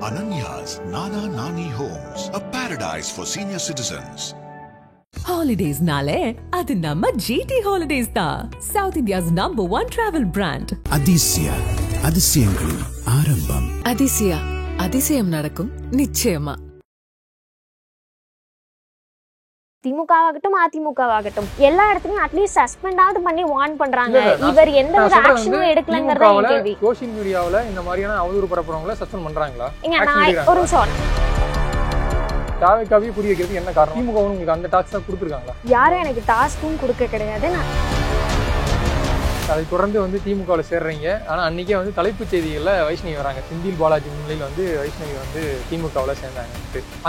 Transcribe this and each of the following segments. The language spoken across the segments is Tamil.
Ananya's Nana Nani Homes, a paradise for senior citizens. Holidays nale adu namma GT Holidays da, South India's #1 travel brand. Athisaya அதிசயங்களின் ஆரம்பம். அதிசயா அதிசயம் நடக்கும் நிச்சயமா. திமுகவாகட்டும் அதிமுகவாகட்டும் எல்லா இடத்துலயும் அட்லீஸ்ட் சஸ்பெண்டாவது பண்ணி வார்ன் பண்றாங்க. இவர் எந்த ஒரு ஆக்ஷனும் எடுக்கலங்கறத கேள்வி. சோஷியல் மீடியாவுல இந்த மாதிரியான அவதூறு பரப்புறவங்கள சஸ்பெண்ட் பண்றாங்களா? நான் ஒரு நிமிஷம் தாவேக்காவே புரிய வைக்கிறது என்ன காரணம்? திமுக உங்களுக்கு அந்த டாஸ்க் தான் கொடுத்துருக்காங்களா? யாரும் எனக்கு டாஸ்க்கும் கொடுக்க கிடையாது. அதை தொடர்ந்து திமுகவில் சேர்றீங்க. ஆனால் அன்றைக்கே தலைப்புச் செய்திகளில் வைஷ்ணவி வராங்க. செந்தில் பாலாஜி முன்னிலையில் வைஷ்ணவி திமுகவில் சேர்ந்தாங்க.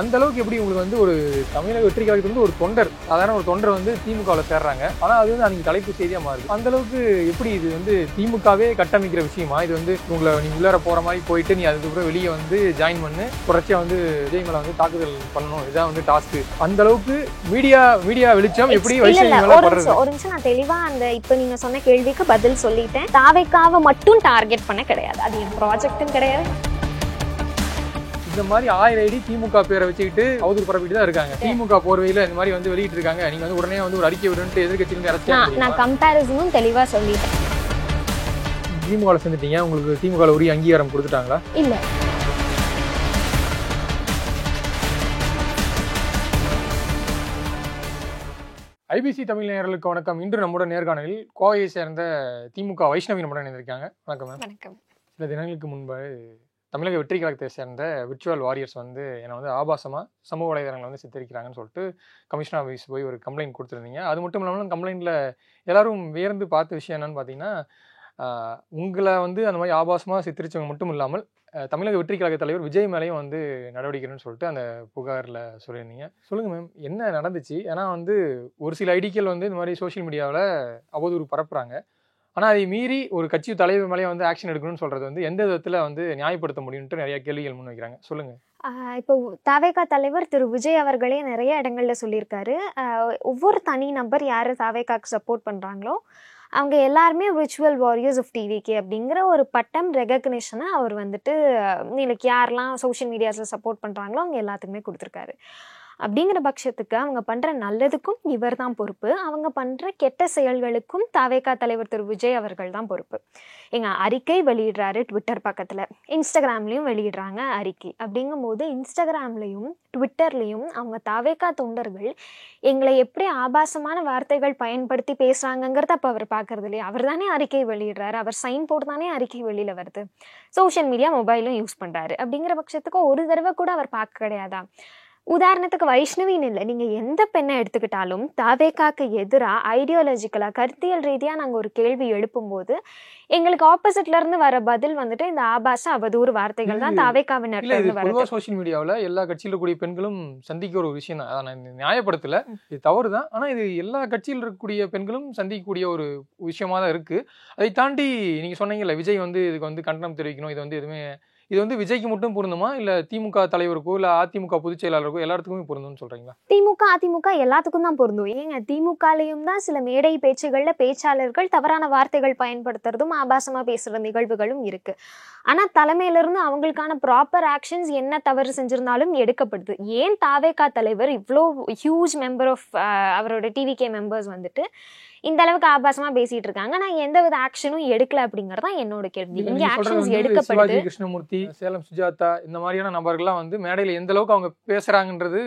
அந்த அளவுக்கு எப்படி உங்களுக்கு ஒரு தமிழக வெற்றி கழகத்துக்கு ஒரு தொண்டர், சாதாரண ஒரு தொண்டர் திமுகவில் சேர்றாங்க. ஆனால் அது அன்றைக்கி தலைப்புச் செய்தியாக மாறுது. அந்த அளவுக்கு எப்படி இது திமுகவே கட்டமைக்கிற விஷயமா? இது உங்களை நீ உள்ளார போகிற மாதிரி போயிட்டு நீ அதுக்கப்புறம் வெளியே ஜாயின் பண்ணு, தொடர்ச்சியாக விஜய் மேலே தாக்குதல் பண்ணணும், இதான் டாஸ்க்கு. அந்த அளவுக்கு மீடியா வெளிச்சம் எப்படி வைஷ்ணவி மேலே படுறது? ஒரு நிமிஷம் நான் தெளிவா அந்த இப்போ நீங்க சொன்ன கேள்விக்கு பதில் சொல்லிட்டேன். தாவேக்காவை மட்டும் டார்கெட் பண்ண கிடையாது, அது என் ப்ராஜெக்ட்டும் கிடையாது. இந்த மாதிரி 1000 ஐடி திமுக பேரை வச்சுக்கிட்டு அவதூறு பரப்பிட்டு தான் இருக்காங்க. திமுக போர்வையில இந்த மாதிரி வெளியிட்டு இருக்காங்க. நீங்க உடனே ஒரு அறிக்கை விடுன்ட்டு எதிர்க்கட்சியிலிருந்து இறச்சி நான் கம்பேரிசனும் தெளிவா சொல்லிட்டேன். திமுக சேர்ந்துட்டீங்க, உங்களுக்கு திமுக உரிய அங்கீகாரம் கொடுத்துட்டாங்களா? இல்ல. ஐபிசி தமிழ் நேயர்களுக்கு வணக்கம். இன்று நம்முடைய நேர்காணலில் கோவையை சேர்ந்த திமுக வைஷ்ணவி நம்முடன் இணைந்திருக்காங்க. வணக்கம் மேம். வணக்கம். சில தினங்களுக்கு முன்பு தமிழக வெற்றி கழகத்தை சேர்ந்த விர்ச்சுவல் வாரியர்ஸ் என்னை ஆபாசமாக சமூக வலைதளங்களை சித்தரிக்கிறாங்கன்னு சொல்லிட்டு கமிஷனர் ஆஃபீஸ் போய் ஒரு கம்ப்ளைண்ட் கொடுத்துருந்தீங்க. அது மட்டும் இல்லாமல் கம்ப்ளைண்ட்டில் எல்லாரும் வியந்து பார்த்த விஷயம் என்னென்னு பார்த்தீங்கன்னா, உங்களை அந்த மாதிரி ஆபாசமாக சித்தரித்தவங்க மட்டும் இல்லாமல் தமிழக வெற்றி கழக தலைவர் விஜய் மேலேயும் நடவடிக்கைன்னு சொல்லிட்டு அந்த புகாரில் சொல்லியிருந்தீங்க. சொல்லுங்கள் மேம், என்ன நடந்துச்சு? ஏன்னா ஒரு சில ஐடிக்கள் இந்த மாதிரி சோஷியல் மீடியாவில் அவதூறு பரப்புகிறாங்க. ஆனால் அதை மீறி ஒரு கட்சி தலைவர் மேலே ஆக்ஷன் எடுக்கணும்னு சொல்கிறது எந்த விதத்தில் நியாயப்படுத்த முடியும்ட்டு நிறைய கேள்விகள் முன் வைக்கிறாங்க. சொல்லுங்கள். இப்போ தாவேகா தலைவர் திரு விஜய் அவர்களே நிறைய இடங்கள்ல சொல்லியிருக்காரு, ஒவ்வொரு தனி நபர் யார் தாவேகாக்கு சப்போர்ட் பண்ணுறாங்களோ அவங்க எல்லாருமே விர்ச்சுவல் வாரியர்ஸ் ஆஃப் டிவிகே அப்படிங்கிற ஒரு பட்டம் ரெகக்னிஷனை அவர் இன்னைக்கு யாரெல்லாம் சோஷியல் மீடியாஸில் சப்போர்ட் பண்ணுறாங்களோ அவங்க எல்லாத்துக்குமே கொடுத்துருக்காரு. அப்படிங்கிற பட்சத்துக்கு அவங்க பண்ணுற நல்லதுக்கும் இவர் தான் பொறுப்பு, அவங்க பண்ணுற கெட்ட செயல்களுக்கும் தாவேகா தலைவர் திரு விஜய் அவர்கள் தான் பொறுப்பு. அறிக்கை வெளியிடுறாரு ட்விட்டர் பக்கத்தில், இன்ஸ்டாகிராம்லேயும் வெளியிடுறாங்க அறிக்கை. அப்படிங்கும்போது இன்ஸ்டாகிராம்லேயும் ட்விட்டர்லேயும் அவங்க தாவேகா தொண்டர்கள் எங்களை எப்படி ஆபாசமான வார்த்தைகள் பயன்படுத்தி பேசுகிறாங்கங்கிறத அப்போ அவர் பார்க்கறது இல்லையா? அவர் தானே அறிக்கை வெளியிடுறாரு, அவர் சைன் போட்டு தானே அறிக்கை வெளியில் வருது. சோஷியல் மீடியா மொபைலும் யூஸ் பண்ணுறாரு. அப்படிங்கிற பட்சத்துக்கு ஒரு தடவை கூட அவர் பார்க்க கிடையாதா? உதாரணத்துக்கு வைஷ்ணவின்னு இல்லை, நீங்கள் எந்த பெண்ணை எடுத்துக்கிட்டாலும் தாவேகாக்கு எதிராக ஐடியாலஜிக்கலாக கருத்தியல் ரீதியாக நாங்கள் ஒரு கேள்வி எழுப்பும்போது எங்களுக்கு ஆப்போசிட்ல இருந்து வர பதில் இந்த ஆபாச அவதூறு வார்த்தைகள் தான் தாவேகாவினர்ல இருந்து வருது. சோஷியல் மீடியாவில் எல்லா கட்சியில் இருக்கக்கூடிய பெண்களும் சந்திக்கிற ஒரு விஷயம் தான், நான் நியாயப்படுத்தல, இது தவறு தான். ஆனால் இது எல்லா கட்சியில் இருக்கக்கூடிய பெண்களும் சந்திக்கக்கூடிய ஒரு விஷயமா தான் இருக்கு. அதை தாண்டி நீங்க சொன்னீங்கல்ல, விஜய் இதுக்கு கண்டனம் தெரிவிக்கணும், இது எதுவுமே இது விஜய்க்கு மட்டும் பொருந்துமா, இல்ல திமுக தலைவருக்கோ இல்ல அதிமுக பொதுச் செயலாளருக்கோ எல்லாத்துக்குமே பொருந்தும்னு சொல்றீங்களா? திமுக அதிமுக எல்லாத்துக்கும் தான் பொருந்தும். ஏங்க, திமுகலையும் தான் சில மேடை பேச்சுகள்ல பேச்சாளர்கள் தவறான வார்த்தைகள் பயன்படுத்துறதும் ஆபாசமா பேசுற நிகழ்வுகளும் இருக்கு. ஆனா தலைமையிலிருந்து அவங்களுக்கான ப்ராப்பர் ஆக்ஷன்ஸ் என்ன தவறு செஞ்சிருந்தாலும் எடுக்கப்படுது. ஏன் தாவேகா தலைவர் இவ்வளோ ஹியூஜ் மெம்பர் ஆஃப் அவரோட டிவிகே மெம்பர்ஸ் இந்த அளவுக்கு ஆபாசமா பேசிட்டு இருக்காங்க, நான் எந்த வித ஆக்ஷனும் எடுக்கல அப்படிங்கறதான் என்னோட கேள்வி. இங்க ஆக்ஷன்ஸ் எடுக்கப்படுது. கிருஷ்ணமூர்த்தி, சேலம் சுஜாதா இந்த மாதிரியான நபர்கள்லாம் மேடையில எந்த அளவுக்கு அவங்க பேசுறாங்கன்றது,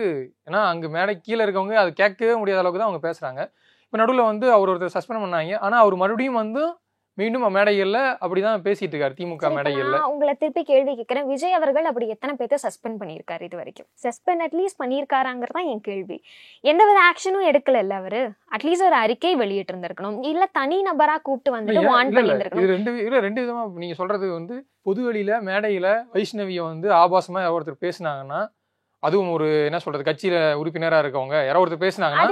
ஏன்னா அங்க மேடை கீழே இருக்கவங்க அது கேட்கவே முடியாத அளவுக்கு தான் அவங்க பேசுறாங்க. இப்ப நடுவில் அவர் ஒருத்தர் சஸ்பெண்ட் பண்ணாங்க, ஆனா அவர் மறுபடியும் மீண்டும் மேடைகள்ல அப்படிதான் பேசிட்டு இருக்காரு திமுக மேடைகள்ல. உங்களை திருப்பி கேள்வி கேட்கிறேன், விஜய் அவர்கள் அப்படி எத்தனை பேர்த்த சஸ்பெண்ட் பண்ணியிருக்காரு இது வரைக்கும்? சஸ்பெண்ட் அட்லீஸ்ட் பண்ணியிருக்காராங்கிறதான் என் கேள்வி. எந்தவித ஆக்ஷனும் எடுக்கல இல்ல அவரு? அட்லீஸ்ட் ஒரு அறிக்கை வெளியிட்டு இருந்திருக்கணும், இல்ல தனி நபரா கூப்பிட்டு வார்ன் பண்ணியிருந்திருக்கணும். ரெண்டு விதமா நீங்க சொல்றது பொது வெளியில மேடையில வைஷ்ணவியை ஆபாசமா ஒருத்தர் பேசினாங்கன்னா, அதுவும் ஒரு என்ன சொல்றது கட்சியில உறுப்பினரா இருக்கவங்க யாரோ ஒருத்தர் பேசினாங்கன்னா,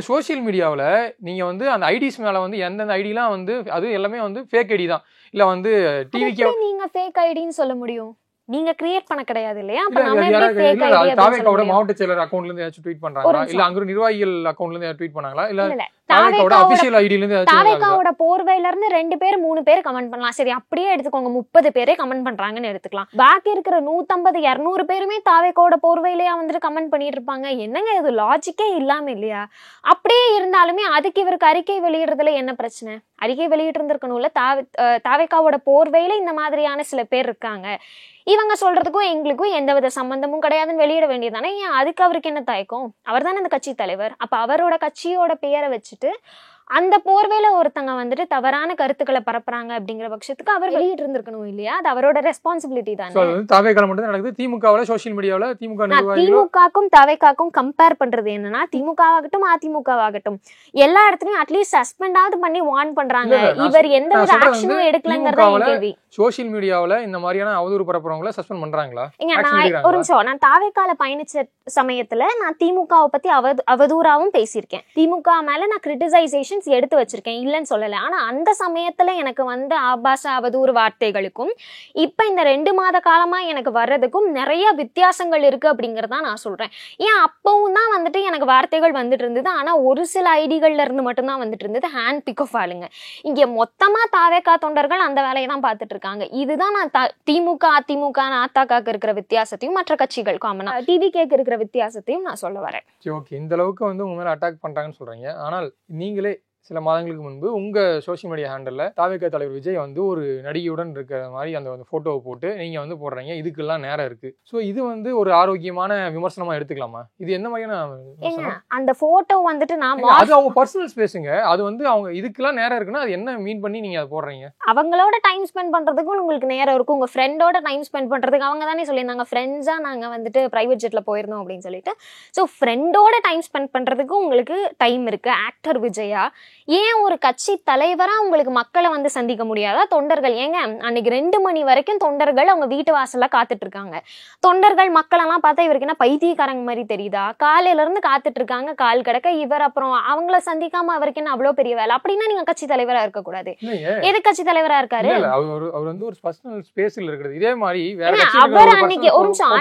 சோசியல் மீடியாவில் நீங்க அந்த ஐடிஸ் மேல எந்தெந்த ஐடிலாம் அது எல்லாமே ஃபேக் ஐடி தான், இல்ல டிவிக்கு நீங்க ஃபேக் ஐடின்னு சொல்ல முடியும்? நீங்க கிரியேட் பண்ண கிடையாது இல்லையா? அப்ப இல்ல நம்ம யாரா எப்படி fake இல்ல ID அப்படின்னு சொல்ல தாவேக்காவோட முடியும்? மாவட்ட செயலர் அக்கவுண்ட்ல இருந்து ஏதாச்சும் ட்வீட் ஒரு பண்றாங்களா நிமிஷம். இல்ல அங்க நிர்வாகிகள் அக்கவுண்ட்ல இருந்து ட்வீட் பண்ணாங்களா இல்ல இல்ல தாவேக்காவோட அபிஷியல் ஐடில இருந்து ஏதாச்சும் தாவேக்காவோட போர்வையில இருந்து 2 பேர் 3 பேர் கமெண்ட் பண்ணலாம். சரி அப்படியே எடுத்துக்கோங்க, 30 பேரே கமெண்ட் பண்றாங்கன்னு எடுத்துக்கலாம். பாக்கி இருக்கிற 150 200 பேருமே தாவேக்காவோட போர்வையிலேயே வந்துட்டு கமெண்ட் பண்ணிட்டு இருப்பாங்க. என்னங்க இது லாஜிக்கே இல்லாம இல்லையா? அப்படியே இருந்தாலுமே அதுக்கு இவருக்கு அறிக்கை வெளியிடுறதுல என்ன பிரச்சனை? அறிக்கை வெளியிட்டு இருந்திருக்கணும்ல. தாவேக்காவோட போர்வையில இந்த மாதிரியான சில பேர் இருக்காங்க, இவங்க சொல்றதுக்கும் எங்களுக்கும் எந்தவித சம்பந்தமும் கிடையாதுன்னு வெளியிட வேண்டியதானே? ஏன் அதுக்கு அவருக்கு என்ன தயக்கம்? அவர் தானே அந்த கட்சி தலைவர். அப்ப அவரோட கட்சியோட பெயரை வச்சுட்டு அந்த போர்வையில ஒருத்தங்க வந்துட்டு தவறான கருத்துக்களை பரப்புறாங்க அப்படிங்கிற பட்சத்துக்கு அவர் வெளியிட்டு இருந்திருக்கணும் இல்லையா? அது அவரோட ரெஸ்பான்சிபிலிட்டி தானே. தாவேக்கால மட்டும் தான் நடக்குது. திமுகவுல சோசியல் மீடியாவுல திமுக நிர்வாகிகள் திமுகக்கும் தாவேக்காக்கும் கம்பேர் பண்றது என்னன்னா, திமுகவாகட்டும் அதிமுகவாகட்டும் எல்லா இடத்துலயும் அட்லீஸ்ட் சஸ்பெண்டாவது பண்ணி வார்ன் பண்றாங்க. இவர் எந்த ஒரு ஆக்ஷனும் எடுக்கலங்கிறதா என் கேள்வி. சோசியல் மீடியாவுல இந்த மாதிரியான அவதூறு பரப்புறவங்கள சஸ்பெண்ட் பண்றாங்களா? நான் ஒரு நிமிஷம், நான் தாவேக்கால பயணிச்ச சமயத்துல நான் திமுகவை பத்தி அவதூறாவும் பேசியிருக்கேன். திமுக மேல நான் கிரிட்டிசைசேஷன்ஸ் எடுத்து வச்சிருக்கேன், இல்லைன்னு சொல்லல. ஆனா அந்த சமயத்துல எனக்கு வந்து ஆபாச அவதூறு வார்த்தைகளுக்கும் இப்ப இந்த 2 மாத காலமா எனக்கு வர்றதுக்கும் நிறைய வித்தியாசங்கள் இருக்கு அப்படிங்கறத நான் சொல்றேன். ஏன் அப்பவும் தான் வந்துட்டு எனக்கு வார்த்தைகள் வந்துட்டு இருந்தது, ஆனா ஒரு சில ஐடிகள்ல இருந்து மட்டும்தான் வந்துட்டு இருந்தது. ஹேண்ட் பிக் ஆஃப் ஆளுங்க இங்க மொத்தமா தாவேக்கா தொண்டர்கள் அந்த வேலையை தான் பார்த்துட்டு இருக்காங்க. இதுதான் நான் திமுக அதிமுக ஆத்தாக்காக்கு இருக்கிற வித்தியாசத்தையும் மற்ற கட்சிகள் காமனா டிவிகேக்கு இருக்கிற வித்தியாசத்தையும் நான் சொல்ல வரேன். ஓகே, இந்த அளவுக்கு வந்து உங்க மேல அட்டாக் பண்றாங்கன்னு சொல்றீங்க. ஆனால் நீங்களே சில மாதங்களுக்கு முன்பு உங்க சோசியல் மீடியா ஹேண்டல்ல தாவேக்கா தலைவர் விஜய் வந்து ஒரு நடிகையுடன் இருக்கிற மாதிரி அந்த போட்டோவை போட்டு நீங்க வந்து போடுறீங்க. இதுக்கெல்லாம் நேரம் இருக்கு. சோ இது வந்து ஒரு ஆரோக்கியமான விமர்சனமா எடுத்துக்கலாமா? இது என்ன மாதிரியான அந்த போட்டோ வந்துட்டு நான் அது அவங்க பர்சனல் ஸ்பேஸுங்க. அது வந்து அவங்க இதுக்கெல்லாம் நேரம் இருக்குன்னா அது என்ன மீன் பண்ணி நீங்க அதை போடுறீங்க? அவங்களோட டைம் ஸ்பெண்ட் பண்றதுக்கும் உங்களுக்கு நேரம் இருக்கும். உங்க ஃப்ரெண்டோட டைம் ஸ்பெண்ட் பண்றதுக்கு அவங்க தானே சொல்லியிருந்தாங்க ஃப்ரெண்ட்ஸா நாங்க வந்துட்டு பிரைவேட் ஜெட்ல போயிருந்தோம் அப்படின்னு சொல்லிட்டு. ஸோ ஃப்ரெண்டோட டைம் ஸ்பெண்ட் பண்றதுக்கு உங்களுக்கு டைம் இருக்கு. ஆக்டர் விஜயா ஏன் ஒரு கட்சி தலைவரா உங்களுக்கு மக்களை வந்து சந்திக்க முடியாதா? தொண்டர்கள் ஏங்க அன்னைக்கு 2 மணி வரைக்கும் தொண்டர்கள் அவங்க வீட்டு வாசல்ல காத்துட்டு இருக்காங்க. தொண்டர்கள் மக்கள் எல்லாம் பார்த்தா இவருக்கு என்ன பைத்தியக்காரங்க மாதிரி தெரியுதா? காலையில இருந்து காத்துட்டு இருக்காங்க கால் கிடக்க. இவர் அப்புறம் அவங்கள சந்திக்காம அவருக்கு என்ன அவ்வளவு பெரிய வேலை? அப்படின்னா நீங்க கட்சி தலைவரா இருக்க கூடாது. எது கட்சி தலைவரா இருக்காரு? அவர் வந்து ஒரு பர்சனல் ஸ்பேஸ்ல இருக்கிறது. இதே மாதிரி அவர் அன்னைக்கு ஒரு நிமிஷம்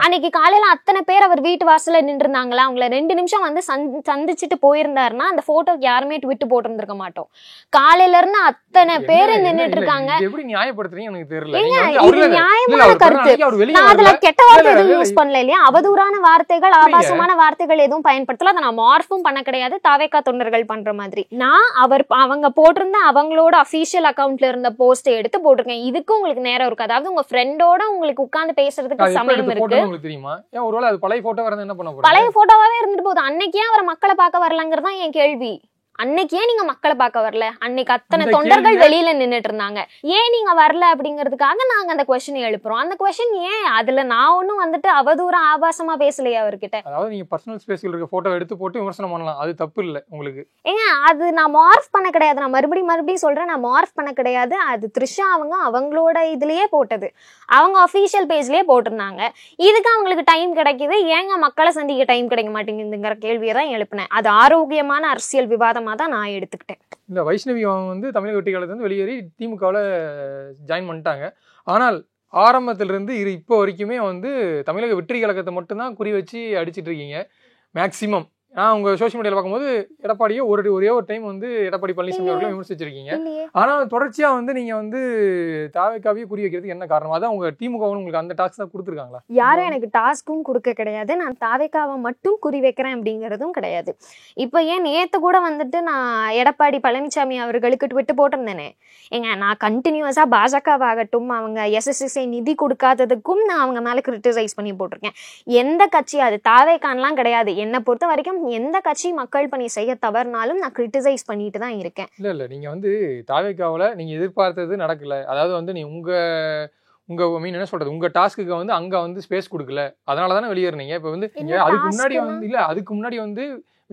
அன்னைக்கு காலையில அத்தனை பேர் அவர் வீட்டு வாசல்ல நின்று இருந்தாங்களா? அவங்கள 2 நிமிஷம் வந்து சந்திச்சுட்டு போயிருந்தாருன்னா அந்த போட்டோக்கு யாருமே ட்விட் போட்டிருந்திருக்க மாட்டோம். காலையில இருந்து அத்தனை பேர் நின்னுட்டு இருக்காங்க. எப்படி நியாயப்படுத்துறீங்க எனக்கு தெரியல. இது நியாயமான கருத்து. நான் அதுல கெட்ட வார்த்தை எதுவும் யூஸ் பண்ணல இல்லையா? அவதூறான வார்த்தைகள் ஆபாசமான வார்த்தைகள் எதுவும் பயன்படுத்தல. அதை நான் மார்ஃபும் பண்ண கிடையாது. தாவேக்கா தொண்டர்கள் பண்ற மாதிரி நான் அவங்க போட்டிருந்த அவங்களோட அபிஷியல் அக்கவுண்ட்ல இருந்த போஸ்ட் எடுத்து போட்டிருக்கேன். இதுக்கு உங்களுக்கு நேரம் இருக்கு. அதாவது உங்க ஃப்ரெண்டோட உங்களுக்கு உட்கார்ந்து பேசுறதுக்கு சமயம் இருக்கு. உங்களுக்கு தெரியுமா? ஏன் ஒருவேளை அது பழைய போட்டோ வரது என்ன பண்ண போறீங்க? பழைய போட்டோவாவே இருந்துட்டு போகுது. அன்னைக்கே அவர் மக்களை பார்க்க வரலங்கிறதான் என் கேள்வி. அன்னைக்கு ஏன் நீங்க மக்களை பார்க்க வரல? அன்னைக்கு அத்தனை தொண்டர்கள் வெளியில நின்னுட்டு இருந்தாங்க. ஏன் நீங்க வரல அப்படிங்கிறதுக்காக நாங்க அந்த கொஸ்டின் எழுப்புறோம். அந்த கொஸ்டின் ஏன்? அதுல நான் ஒன்னும் வந்துட்டு அவதூறம் ஆபாசமா பேசலையே அவர்கிட்ட. அதாவது நீங்க பர்சனல் ஸ்பேஸ்ல இருக்க போட்டோ எடுத்து போட்டு விமர்சனம் பண்ணலாம், அது தப்பு இல்ல உங்களுக்கு. ஏங்க அது நான் மார்ஃப் பண்ண கிடையாது. நான் மறுபடியும் சொல்றேன், நான் மார்ஃப் பண்ண கிடையாது. அது த்ரிஷா அவங்களோட இதுலயே போட்டது. அவங்க அபிஷியல் பேஜ்லயே போட்டிருந்தாங்க. இதுக்கு அவங்களுக்கு டைம் கிடைக்குது, ஏங்க மக்களை சந்திக்க டைம் கிடைக்க மாட்டேங்குதுங்கிற கேள்வியை தான் எழுப்பினேன். அது ஆரோக்கியமான அரசியல் விவாதமா தான் நான் எடுத்துக்கிட்டேன். இந்த வைஷ்ணவி வந்து தமிழக வெற்றி காலத்துல இருந்து வெளியேறி திமுகவில் ஜாயின் பண்ணிட்டாங்க. ஆனால் ஆரம்பத்திலிருந்து இப்போ வரைக்குமே வந்து தமிழக வெற்றி கழகத்தை மட்டும்தான் குறி வச்சு அடிச்சிட்டு இருக்கீங்க மேக்சிமம். நான் உங்க சோசியல் மீடியாவில் பார்க்கும்போது எடப்பாடியே ஒரே ஒரு டைம் வந்து எடப்பாடி பழனிசாமி அவர்களும் விமர்சிச்சிருக்கீங்க. ஆனால் தொடர்ச்சியா வந்து நீங்க வந்து தாவேக்காவே குறி வைக்கிறதுக்கு என்ன காரணம்? அதான் உங்க திமுக உங்களுக்கு அந்த டாஸ்க் தான் கொடுத்துருக்காங்களா? யாரும் எனக்கு டாஸ்க்கும் கொடுக்க கிடையாது. நான் தாவேக்காவை மட்டும் குறி வைக்கிறேன் அப்படிங்கிறதும் கிடையாது. இப்போ ஏன் நேற்று கூட வந்துட்டு நான் எடப்பாடி பழனிசாமி அவர்களுக்கு ட்விட்டு போட்டிருந்தேனே, ஏங்க நான் கண்டினியூஸா பாஜகவாகட்டும் அவங்க SSSI நிதி கொடுக்காததுக்கும் நான் அவங்க மேல கிரிட்டிசைஸ் பண்ணி போட்டிருக்கேன். எந்த கட்சி, அது தாவேக்கான்லாம் கிடையாது, என்னை பொறுத்த வரைக்கும் எந்த கட்சி மக்கள் பணி செய்ய தவறுனாலும் நான் கிரிட்டிசைஸ் பண்ணிட்டு தான் இருக்கேன். இல்ல நீங்க வந்து தாவேக்காவுல நீங்க எதிர்பார்த்தது நடக்கல. அதாவது வந்து நீ உங்க மீன் என்ன சொல்றது, உங்க டாஸ்க்கு வந்து அங்க வந்து ஸ்பேஸ் கொடுக்கல, அதனாலதானே வெளியேறினீங்க. இப்ப வந்து அதுக்கு முன்னாடி வந்து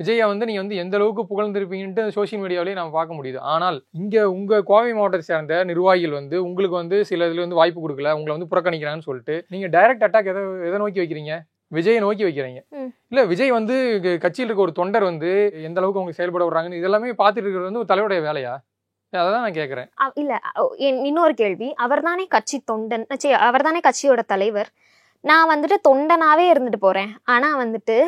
விஜயா வந்து நீங்க வந்து எந்த அளவுக்கு புகழ்ந்திருப்பீங்கன்ட்டு சோசியல் மீடியாவிலேயே நம்ம பார்க்க முடியுது. ஆனால் இங்க உங்க கோவை மாவட்டத்தை சேர்ந்த நிர்வாகிகள் வந்து உங்களுக்கு வந்து சில இதுல வந்து வாய்ப்பு கொடுக்கல, உங்களை வந்து புறக்கணிக்கிறான்னு சொல்லிட்டு நீங்க டைரக்ட் அட்டாக் எதை நோக்கி வைக்கிறீங்க? விஜயை நோக்கி வைக்கிறீங்க. இல்ல விஜய் வந்து கட்சியில் இருக்க ஒரு தொண்டர் வந்து எந்த அளவுக்கு அவங்க செயல்பட விடுறாங்கன்னு இதெல்லாமே பார்த்துட்டு இருக்கிறது வந்து ஒரு தலைவருடைய வேலையா? அதான் நான் கேட்குறேன். இல்ல இன்னொரு கேள்வி, அவர்தானே கட்சி தொண்டன், அவர்தானே கட்சியோட தலைவர். நான் வந்துட்டு தொண்டனாவே இருந்துட்டு போறேன், ஆனா வந்துட்டு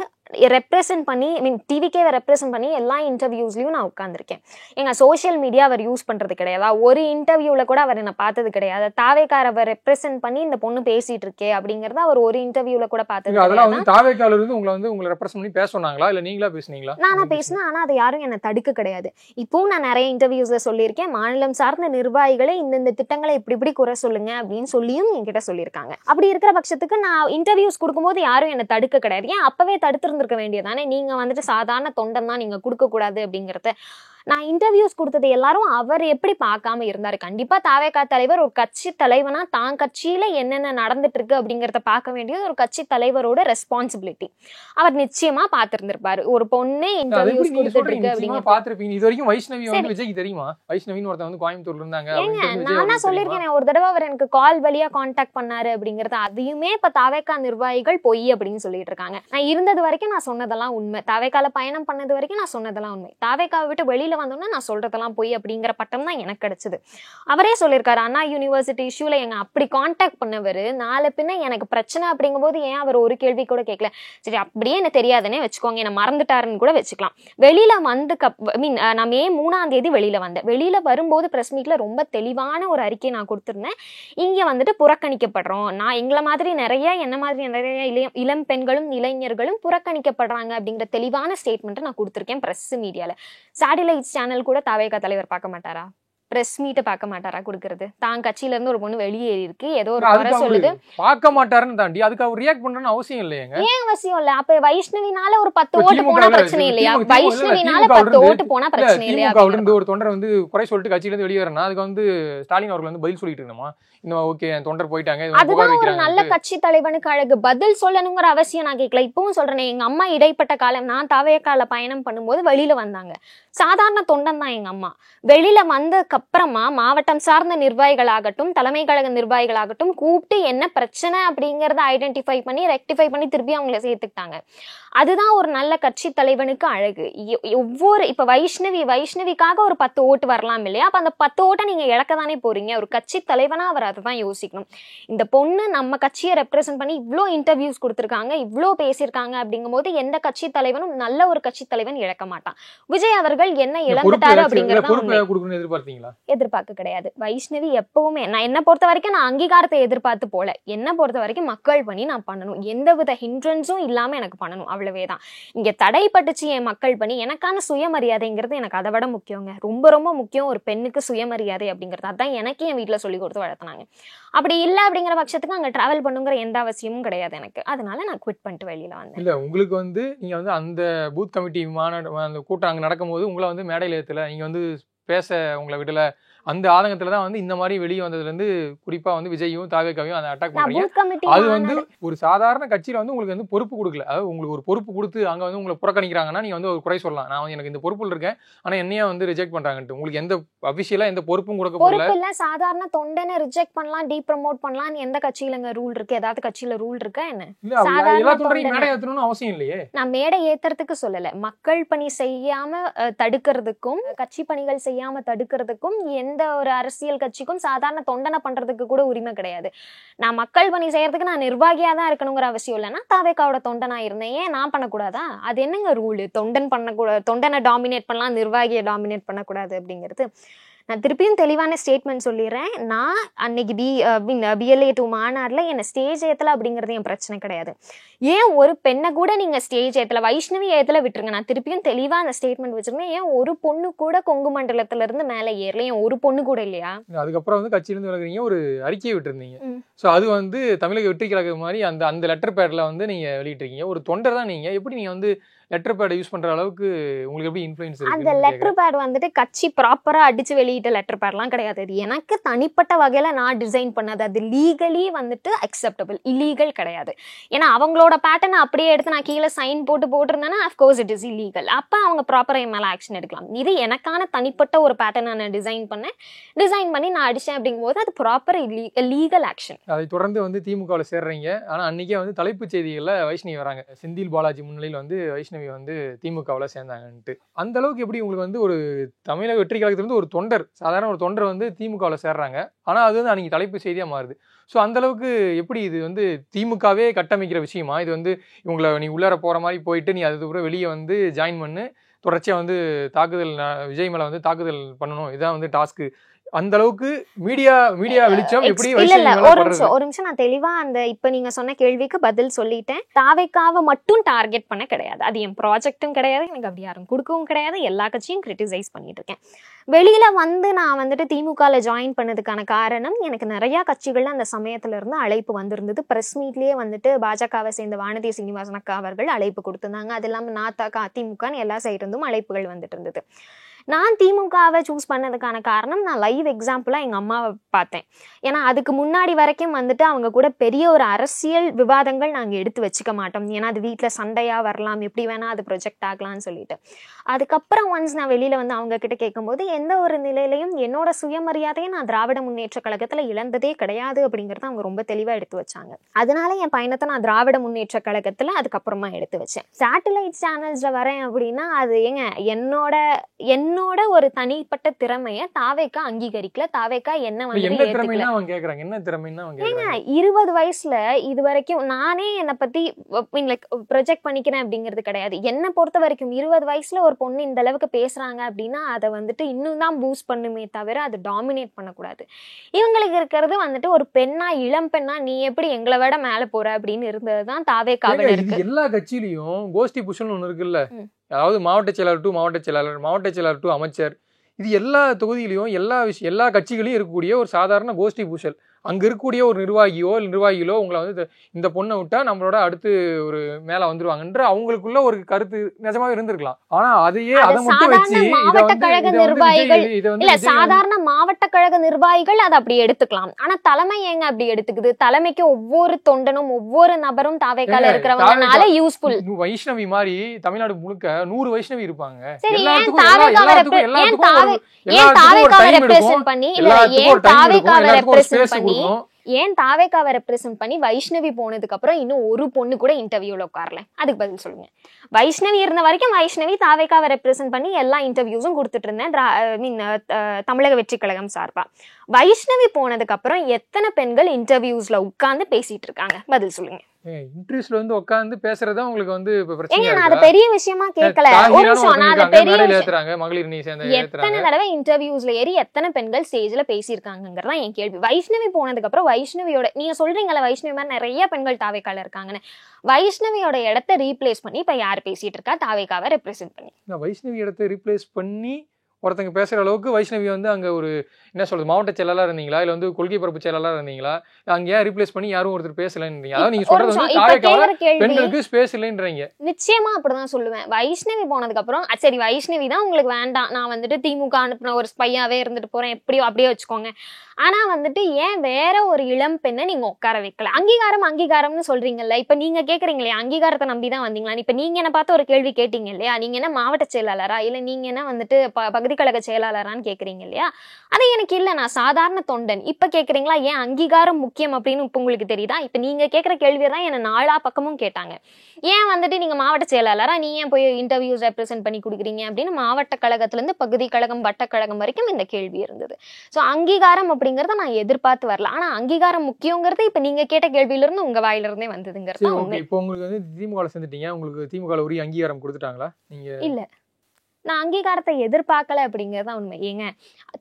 ரெப்ரசென்ட் பண்ணி டிவிக்கேவை ரெப்ரசென்ட் பண்ணி எல்லா இன்டர்வியூஸ்லையும் நான் உட்காந்துருக்கேன். எங்க சோஷியல் மீடியா அவர் யூஸ் பண்றது கிடையாது. ஒரு இன்டர்வியூல கூட அவர் என்ன பார்த்தது கிடையாது. தாவேக்கார அவர் ரெப்ரசென்ட் பண்ணி இந்த பொண்ணு பேசிட்டு இருக்கே அப்படிங்கறத அவர் ஒரு இன்டர்வியூல கூட பார்த்தது. அதெல்லாம் வந்து தாவேக்கால இருந்து உங்களை ரெப்ரசென்ட் பண்ணி பேச சொன்னாங்களா இல்ல நீங்களா பேசுனீங்களா? நானா பேசினேன், ஆனா அதை யாரும் என்ன தடுக்க கிடையாது. இப்பவும் நான் நிறைய இன்டர்வியூஸ்ல சொல்லியிருக்கேன், மாநிலம் சார்ந்த நிர்வாகிகளை இந்த திட்டங்களை இப்படி குறை சொல்லுங்க அப்படின்னு சொல்லியும் என்கிட்ட சொல்லியிருக்காங்க. அப்படி இருக்கிற பட்சத்துக்கு நான் இன்டர்வியூஸ் கொடுக்கும்போது யாரும் என்ன தடுக்க கிடையாது. ஏன் அப்பவே தடுத்து இருக்க வேண்டியதானே, நீங்க வந்துட்டு சாதாரண தொண்டன் தான், நீங்க கொடுக்க கூடாது அப்படிங்கறத. நான் இன்டர்வியூஸ் கொடுத்தது எல்லாரும் அவர் எப்படி பார்க்காம இருந்தாரு. கண்டிப்பா தாவேகா தலைவர் ஒரு கட்சி தலைவனா தான் கட்சியில என்னென்ன நடந்துட்டு இருக்கு அப்படிங்கறத பார்க்க வேண்டியது ஒரு கட்சி தலைவரோட ரெஸ்பான்சிபிலிட்டி. அவர் நிச்சயமா பார்த்திருந்திருப்பாரு. ஒரு பொண்ணு இன்டர்வியூஸ் கொடுத்துட்டு இருக்கு அப்படிங்க பாத்திருப்பீங்க. இது வரைக்கும் வைஷ்ணவி வந்து விஜய்க்கு தெரியுமா? வைஷ்ணவின்னு ஒருத்தன் வந்து கோயம்புத்தூர்ல இருந்தாங்க. நான் சொல்லியிருக்கேன் ஒரு தடவை அவர் எனக்கு கால் வழியா கான்டாக்ட் பண்ணாரு அப்படிங்கறது. அதையுமே இப்ப தாவேகா நிர்வாகிகள் பொய் அப்படின்னு சொல்லிட்டு இருக்காங்க. நான் இருந்தது வரைக்கும் நான் சொன்னதெல்லாம் உண்மை. தாவேகால பயணம் பண்ணது வரைக்கும் நான் சொன்னதெல்லாம் உண்மை. தாவேகாவை விட்டு வெளியில வந்தோம்னா நான் சொல்றதெல்லாம் போய் அப்படிங்கிற பட்டம் தான் எனக்கு கிடைச்சது. அவரே சொல்லியிருக்காரு, அண்ணா யூனிவர்சிட்டி இஷ்யூல எங்க அப்படி கான்டாக்ட் பண்ணவர் நாளை பின்ன எனக்கு பிரச்சனை அப்படிங்கும் போது ஏன் அவர் ஒரு கேள்வி கூட கேட்கல. சரி அப்படியே என்ன தெரியாதுன்னே வச்சுக்கோங்க, என்ன மறந்துட்டாருன்னு கூட வச்சுக்கலாம். வெளியில வந்து நான் மே 3ஆம் தேதி வெளியில வந்தேன். வெளியில வரும்போது பிரஸ் மீட்ல ரொம்ப தெளிவான ஒரு அறிக்கை நான் கொடுத்திருந்தேன். இங்க வந்துட்டு புறக்கணிக்கப்படுறோம், நான் எங்களை மாதிரி என்ன மாதிரி நிறைய இளம் பெண்களும் இளைஞர்களும் புறக்கணிக்கப்படுறாங்க அப்படிங்கிற தெளிவான ஸ்டேட்மெண்ட் நான் கொடுத்திருக்கேன் பிரஸ் மீடியால. சேட்டலைட் சேனல் கூட தாவேகா தலைவர் பார்க்க மாட்டாரா? பிரஸ் மீட்டை பார்க்க மாட்டாரா கொடுக்கறது? தான் கட்சியில இருந்து ஒரு பொண்ணு வெளியேறி இருக்கு, ஏதோ ஒரு குறை சொல்லுது, பார்க்க மாட்டாருன்னு தாண்டி அதுக்கு அவர் ரியாக்ட் பண்றன்னு அவசியம் இல்லையேங்க. ஏன் அவசியம் இல்ல? அப்ப வைஷ்ணவினால ஒரு 10 ஓட்டு போனா பிரச்சனை இல்லையா? வைஷ்ணவினால 10 ஓட்டு போனா பிரச்சனை இல்லையா? ஒரு தொண்டர் வந்து குறை சொல்லிட்டு கட்சியில இருந்து வெளியேறனா அதுக்கு வந்து ஸ்டாலின் அவர்கள் வந்து பதில் சொல்லிட்டு இருக்கணுமா? இன்னும் ஓகே தொண்டர் போயிட்டாங்க, அதுதான் ஒரு நல்ல கட்சி தலைவனுக்கு அழகு. பதில் சொல்லணுங்கிற அவசியம் நான் கேட்கல. இப்பவும் சொல்றேன், எங்க அம்மா இடைப்பட்ட காலம் நான் தாவேகால பயணம் பண்ணும்போது வெளியில வந்தாங்க. சாதாரண தொண்டன் தான் எங்க அம்மா. வெளியில வந்ததுக்கு அப்புறமா மாவட்டம் சார்ந்த நிர்வாகிகளாகட்டும் தலைமை கழக நிர்வாகிகளாகட்டும் கூப்பிட்டு என்ன பிரச்சனை அப்படிங்கறத ஐடென்டிஃபை பண்ணி ரெக்டிஃபை பண்ணி திருப்பி அவங்களை சேர்த்துக்கிட்டாங்க. அதுதான் ஒரு நல்ல கட்சி தலைவனுக்கு அழகு. ஒவ்வொரு இப்ப வைஷ்ணவிக்காக ஒரு 10 ஓட்டு வரலாம் இல்லையா? அப்ப அந்த 10 ஓட்டை நீங்க இழக்கதானே போறீங்க. ஒரு கட்சி தலைவனா அவர் அதைதான் யோசிக்கணும். இந்த பொண்ணு நம்ம கட்சியை ரெப்ரசென்ட் பண்ணி இவ்வளோ இன்டர்வியூஸ் கொடுத்திருக்காங்க, இவ்வளோ பேசியிருக்காங்க அப்படிங்கும் போது எந்த கட்சி தலைவனும் நல்ல ஒரு கட்சி தலைவன் இழக்க மாட்டான். விஜய் அவர்கள் என்ன இழந்துட்டாரு அப்படிங்கறத எதிர்பார்க்க கிடையாது. வைஷ்ணவி எப்பவுமே நான் என்ன பொறுத்த வரைக்கும் நான் அங்கீகாரத்தை எதிர்பார்த்து போல, என்ன பொறுத்த வரைக்கும் மக்கள் பணி நான் பண்ணணும், எந்தவித ஹிண்ட்ரன்ஸும் இல்லாம எனக்கு பண்ணணும், அவ்வளவேதான். இங்க தடைப்பட்டுச்சு என் மக்கள் பணி. எனக்கான சுயமரியாதைங்கிறது எனக்கு அதை விட முக்கியங்க, ரொம்ப ரொம்ப முக்கியம். ஒரு பெண்ணுக்கு சுயமரியாதை அப்படிங்கிறது அதான் எனக்கு என் வீட்டுல சொல்லி கொடுத்து வளர்த்தினாங்க. அப்படி இல்லை அப்படிங்கிற பட்சத்துக்கு அங்க டிராவல் பண்ணுங்கிற எந்த அவசியமும் கிடையாது எனக்கு. அதனால நான் குவிட் பண்ணிட்டு வெளியில வந்தேன். இல்ல உங்களுக்கு வந்து நீங்க வந்து அந்த பூத் கமிட்டி மாநாடு அந்த கூட்டம் அங்க நடக்கும்போது உங்களை வந்து மேடையில ஏத்துல நீங்க வந்து பேச உங்களை விடல, அந்த ஆதங்கத்துல தான் வந்து இந்த மாதிரி வெளியே வந்ததுல இருந்து குறிப்பா வந்து விஜயும் தாவேகாவையும் அதை அட்டாக் பண்றீங்க. அது வந்து ஒரு சாதாரண கட்சியில வந்து உங்களுக்கு வந்து பொறுப்பு கொடுக்கல, அதாவது உங்களுக்கு ஒரு பொறுப்பு கொடுத்து அங்க வந்து உங்களை புறக்கணிக்கிறாங்கன்னா நீங்க வந்து ஒரு குறை சொல்லலாம், நான் வந்து எனக்கு இந்த பொறுப்புல இருக்கேன் ஆனா என்னையா வந்து ரிஜெக்ட் பண்றாங்கன்ட்டு. உங்களுக்கு எந்த அபிஷியலா எந்த பொறுப்பும் கொடுக்க போகல. சாதாரண தொண்டனை ரிஜெக்ட் பண்ணலாம், டீப்ரமோட் பண்ணலாம், எந்த கட்சியிலங்க ரூல் இருக்கு? ஏதாவது கட்சியில ரூல் இருக்கா என்ன? எல்லா தொண்டரையும் மேடை ஏத்தணும்னு அவசியம் இல்லையே. நான் மேடை ஏத்துறதுக்கு சொல்லல, மக்கள் பணி செய்யாம தடுக்கிறதுக்கும் கட்சி பணிகள் செய்யாம தடுக்கிறதுக்கும் எந்த ஒரு அரசியல் கட்சிக்கும் சாதாரண தொண்டனை பண்றதுக்கு கூட உரிமை கிடையாது. நான் மக்கள் பணி செய்யறதுக்கு நான் நிர்வாகியா தான் இருக்கணுங்கிற அவசியம் இல்லைன்னா தாவேகாவோட தொண்டனா இருந்தேன், ஏன் நான் பண்ணக்கூடாதா? அது என்னங்க ரூல்? தொண்டன் பண்ணக்கூடாது, தொண்டனை டாமினேட் பண்ணலாம், நிர்வாகியை டாமினேட் பண்ணக்கூடாது அப்படிங்கிறது. நான் திருப்பியும் தெளிவான ஸ்டேட்மெண்ட் சொல்லிடுறேன். நான் அன்னைக்கு BLA 2 மாநாடுல என்ன ஸ்டேஜ் ஏத்தல அப்படிங்கிறது என் பிரச்சனை கிடையாது. ஏன் ஒரு பெண்ணை கூட நீங்க ஸ்டேஜ் ஏத்தல, வைஷ்ணவி ஏத்தல விட்டுருங்க. நான் திருப்பியும் தெளிவா அந்த ஸ்டேட்மெண்ட் வச்சிருக்கேன். ஏன் ஒரு பொண்ணு கூட கொங்கு மண்டலத்துல இருந்து மேல ஏறல? ஏன் ஒரு பொண்ணு கூட இல்லையா? அதுக்கப்புறம் வந்து கட்சியில இருந்து விலகுறீங்க, ஒரு அறிக்கையை விட்டுருந்தீங்க. சோ அது வந்து தமிழக வெற்றி கழகம் மாதிரி அந்த லெட்டர் பேட்ல வந்து நீங்க வெளியிட்டிருக்கீங்க. ஒரு தொண்டர் தான் நீங்க, எப்படி நீங்க வந்து லெட்டர் பேட் யூஸ் பண்ற அளவுக்கு உங்களுக்கு எப்படி இன்ஃப்ளூயன்ஸ் இருக்கு? அந்த லெட்டர் பேட் வந்துட்டு கட்சி ப்ராப்பரா அடிச்சு வெளியிட்ட லெட்டர் பேட்லாம் கிடையாது. அது எனக்கு தனிப்பட்ட வகையில நான் டிசைன் பண்ணது. அது லீகலி வந்துட்டு அக்செப்டபிள், இல்லீகல் கிடையாது. ஏன்னா அவங்களோட பேட்டர்னை அப்படியே எடுத்து நான் கீழே சைன் போட்டிருந்தேன்னா அஃப்கோர்ஸ் இட் இஸ் இல்லீகல். அப்ப அவங்க ப்ராப்பரா என் மேல ஆக்ஷன் எடுக்கலாம். இது எனக்கான தனிப்பட்ட ஒரு பேட்டர்னை நான் டிசைன் பண்ணி நான் அடிச்சேன் அப்படிங்கும்போது அது ப்ராப்பர் லீகல் ஆக்ஷன். அதை தொடர்ந்து வந்து திமுகவில் சேர்றீங்க. ஆனா அன்னைக்கே வந்து தலைப்புச் செய்திகள்ல வைஷ்ணவி வராங்க, செந்தில் பாலாஜி முன்னிலையில் வந்து வைஷ்ணவி வந்து திமுகவில் சேர்ந்தாங்கன்ட்டு. அந்த அளவுக்கு எப்படி உங்களுக்கு வந்து ஒரு தமிழக வெற்றி கழகத்துல இருந்து ஒரு தொண்டர் சாதாரண ஒரு தொண்டர் வந்து திமுகவில் சேர்றாங்க. ஆனால் அது வந்து அன்றைக்கி தலைப்பு செய்தியாக மாறுது. ஸோ அந்தளவுக்கு எப்படி இது வந்து திமுகவே கட்டமைக்கிற விஷயமா? இது வந்து இவங்களை நீ உள்ளார போகிற மாதிரி போயிட்டு நீ அதுக்கப்புறம் வெளியே வந்து ஜாயின் பண்ணு, தொடர்ச்சியாக வந்து தாக்குதல் விஜய் மேலே வந்து தாக்குதல் பண்ணணும், இதான் வந்து டாஸ்க்கு. அந்த அளவுக்கு மீடியா வெளிச்சம் எப்படி ஒரு நிமிஷம் நான் தெளிவா அந்த இப்ப நீங்க சொன்ன கேள்விக்கு பதில் சொல்லிட்டேன். தாவேக்காவை மட்டும் டார்கெட் பண்ண கிடையாது, அது என் ப்ராஜெக்டும் கிடையாது, எனக்கு அப்படி யாரும் கொடுக்கவும் கிடையாது. எல்லா கட்சியும் கிரிட்டிசைஸ் பண்ணிட்டு இருக்கேன். வெளியில வந்து நான் வந்துட்டு திமுகல ஜாயின் பண்ணதுக்கான காரணம், எனக்கு நிறைய கட்சிகள்ல அந்த சமயத்துல இருந்து அழைப்பு வந்திருந்தது. பிரஸ் மீட்லயே வந்துட்டு பாஜகவை சேர்ந்த வானதி சீனிவாசன் அக்கா அவர்கள் அழைப்பு கொடுத்திருந்தாங்க. அது இல்லாம நாத்தாக்கா அதிமுகன்னு எல்லா சைடு இருந்தும் அழைப்புகள் வந்துட்டு இருந்தது. நான் திமுகவை சூஸ் பண்ணதுக்கான காரணம், நான் லைவ் எக்ஸாம்பிளாக எங்கள் அம்மாவை பார்த்தேன். ஏன்னா அதுக்கு முன்னாடி வரைக்கும் வந்துட்டு அவங்க கூட பெரிய ஒரு அரசியல் விவாதங்கள் நாங்கள் எடுத்து வச்சுக்க மாட்டோம். ஏன்னா அது வீட்டில் சண்டையாக வரலாம், எப்படி வேணால் அது ப்ரொஜெக்ட் ஆகலாம்னு சொல்லிட்டு. அதுக்கப்புறம் ஒன்ஸ் நான் வெளியில் வந்து அவங்க கிட்ட கேட்கும்போது, எந்த ஒரு நிலையிலையும் என்னோட சுயமரியாதையை நான் திராவிட முன்னேற்ற கழகத்தில் இழந்ததே கிடையாது அப்படிங்கிறத அவங்க ரொம்ப தெளிவாக எடுத்து வச்சாங்க. அதனால என் பயணத்தை நான் திராவிட முன்னேற்ற கழகத்தில் அதுக்கப்புறமா எடுத்து வச்சேன். சேட்டலைட் சேனல்ஸில் வரேன் அப்படின்னா அது என்னோட ஒரு தனிப்பட்ட திறமைய தாவேக்கா அங்கீகரிக்கல. தாவேக்கா என்ன வந்து 20 வயசுல இது வரைக்கும் நானே என்னை பத்தி ப்ரொஜெக்ட் பண்ணிக்கிறேன் அப்படிங்கிறது கிடையாது. என்னை பொறுத்த வரைக்கும் 20 வயசுல ஒரு பொண்ணு இந்த அளவுக்கு பேசுறாங்க அப்படின்னா அதை வந்துட்டு இன்னும் தான் பூஸ்ட் பண்ணுமே தவிர அது டாமினேட் பண்ணக்கூடாது. இவங்களுக்கு இருக்கிறது வந்துட்டு ஒரு பெண்ணா, இளம் பெண்ணா நீ எப்படி எங்களை விட மேல போற அப்படின்னு இருந்ததுதான் தாவேக்காவில இருக்கு. எல்லா கட்சியிலையும் கோஷ்டி புஷன் ஒண்ணு இருக்குல்ல, அதாவது மாவட்ட செயலாளர் டு மாவட்ட செயலாளர், மாவட்ட செயலாளர் டு அமைச்சர், இது எல்லா தொகுதியிலையும் எல்லா கட்சிகளையும் இருக்கக்கூடிய ஒரு சாதாரண கோஷ்டி பூஷல். அங்கே இருக்கக்கூடிய ஒரு நிர்வாகிகளோ உங்களை வந்து இந்த பொண்ணை விட்டா நம்மளோட அடுத்து ஒரு மேலே வந்துருவாங்கன்ற அவங்களுக்குள்ள ஒரு கருத்து நிஜமாவே இருந்திருக்கலாம். ஆனா அதையே அதை மட்டும் வச்சு மாவட்ட கழக நிர்வாகிகள் இல்ல, சாதாரண மாவட்ட கழக நிர்வாகிகள் அதை அப்படி எடுத்துக்கலாம். ஆனா தலைமை ஏங்க அப்படி எடுத்துக்குது? தலைமைக்கு ஒவ்வொரு தொண்டனும் ஒவ்வொரு நபரும் தாவேக்கால இருக்கிறவங்கனால யூஸ்ஃபுல். வைஷ்ணவி மாதிரி தமிழ்நாடு முழுக்க 100 வைஷ்ணவி இருப்பாங்க. ஏன் தாவேக்காவை ரெப்ரசென்ட் பண்ணி ஏன் தாவேக்காவை ரெப்ரசென்ட் பண்ணி வைஷ்ணவி போனதுக்கு அப்புறம் இன்னும் ஒரு பொண்ணு கூட இன்டர்வியூல உட்காரல? அதுக்கு பதில் சொல்லுங்க. வைஷ்ணவி இருந்த வரைக்கும் வைஷ்ணவி தாவேக்காவை ரெப்ரசென்ட் பண்ணி எல்லா இன்டர்வியூஸும் கொடுத்துட்டு இருந்தேன் தமிழக வெற்றி கழகம் சார்பா. வைஷ்ணவி போனதுக்கு அப்புறம் எத்தனை பெண்கள் இன்டர்வியூஸ்ல உட்கார்ந்து பேசிட்டு இருக்காங்க? பதில் சொல்லுங்க. இன்டர்வியூஸ்ல வந்து உட்கார்ந்து பேசுறதா உங்களுக்கு வந்து அது பெரிய விஷயமா கேட்கல. மகளிர் நீ சேர்ந்த எத்தனை தடவை இன்டர்வியூஸ்ல ஏறி எத்தனை பெண்கள் ஸ்டேஜ்ல பேசியிருக்காங்கிறதா என் கேள்வி. வைஷ்ணவி போனதுக்கு அப்புறம் வைஷ்ணவியோட நீங்க சொல்றீங்களா வைஷ்ணவி மாதிரி நிறைய பெண்கள் தாவேக்கால இருக்காங்கன்னு, வைஷ்ணவியோட இடத்தை ரீப்ளேஸ் பண்ணி இப்ப யார் பேசிட்டு இருக்கா? தாவேக்காவை ரெப்ரசென்ட் பண்ணி. வைஷ்ணவி இடத்தை ரீப்ளேஸ் பண்ணி ஒருத்தங்க பேசுற அளவுக்கு வைஷ்ணவி வந்து அங்க ஒரு என்ன சொல்றது மாவட்ட செயலாளர் இருந்தீங்களா, இல்ல வந்து கொள்கை பரப்பு செயலாளர் இருந்தீங்களா? அங்க ஏன் ரீப்ளேஸ் பண்ணி யாரும் ஒருத்தர் பேசலன்றீங்க? அதாவது நீங்க சொல்றது வந்து பெண்களுக்கு ஸ்பேஸ் இல்லைன்றீங்க. நிச்சயமா அப்படிதான் சொல்லுவேன். வைஷ்ணவி போனதுக்கு அப்புறம் சரி வைஷ்ணவி தான் உங்களுக்கு வேண்டாம், நான் வந்துட்டு திமுக அனுப்புன ஒரு ஸ்பையாவே இருந்துட்டு போறேன், எப்படியோ அப்படியே வச்சுக்கோங்க. ஆனா வந்துட்டு ஏன் வேற ஒரு இளம் பெண்ணை நீங்க உட்கார வைக்கல? அங்கீகாரம்னு சொல்றீங்கல்ல, இப்ப நீங்க கேக்குறீங்களே அங்கீகாரத்தை நம்பிதான் வந்தீங்களா? இப்ப நீங்க என்ன பார்த்து ஒரு கேள்வி கேட்டீங்க இல்லையா, நீங்க என்ன மாவட்ட செயலாளரா இல்ல நீங்க என்ன வந்துட்டு பகுதி கழக செயலாளரான்னு கேக்குறீங்க இல்லையா? அது எனக்கு இல்ல, நான் சாதாரண தொண்டன். இப்ப கேக்குறீங்களா ஏன் அங்கீகாரம் முக்கியம் அப்படின்னு இப்ப உங்களுக்கு தெரியுதா? இப்ப நீங்க கேக்குற கேள்வியதான் என்ன நாலா பக்கமும் கேட்டாங்க. ஏன் வந்துட்டு நீங்க மாவட்ட செயலாளரா, நீ ஏன் போய் இன்டர்வியூஸ் ரெப்ரசென்ட் பண்ணி கொடுக்குறீங்க அப்படின்னு மாவட்ட கழகத்துல இருந்து பகுதி கழகம் வட்ட கழகம் வரைக்கும் இந்த கேள்வி இருந்தது. சோ அங்கீகாரம் அப்படிங்கறத நான் எதிர்பார்த்து வரல. ஆனா அங்கீகாரம் முக்கியங்கிறது இப்ப நீங்க கேட்ட கேள்வியில இருந்து உங்க வாயில இருந்தே வந்ததுங்கிறது. இப்போ உங்களுக்கு வந்து திமுக சேர்ந்துட்டீங்க, உங்களுக்கு திமுக உரிய அங்கீகாரம் கொடுத்துட்டாங்களா? நீங்க இல்ல, நான் அங்கீகாரத்தை எதிர்பார்க்கல அப்படிங்கிறதா உண்மை. ஏங்க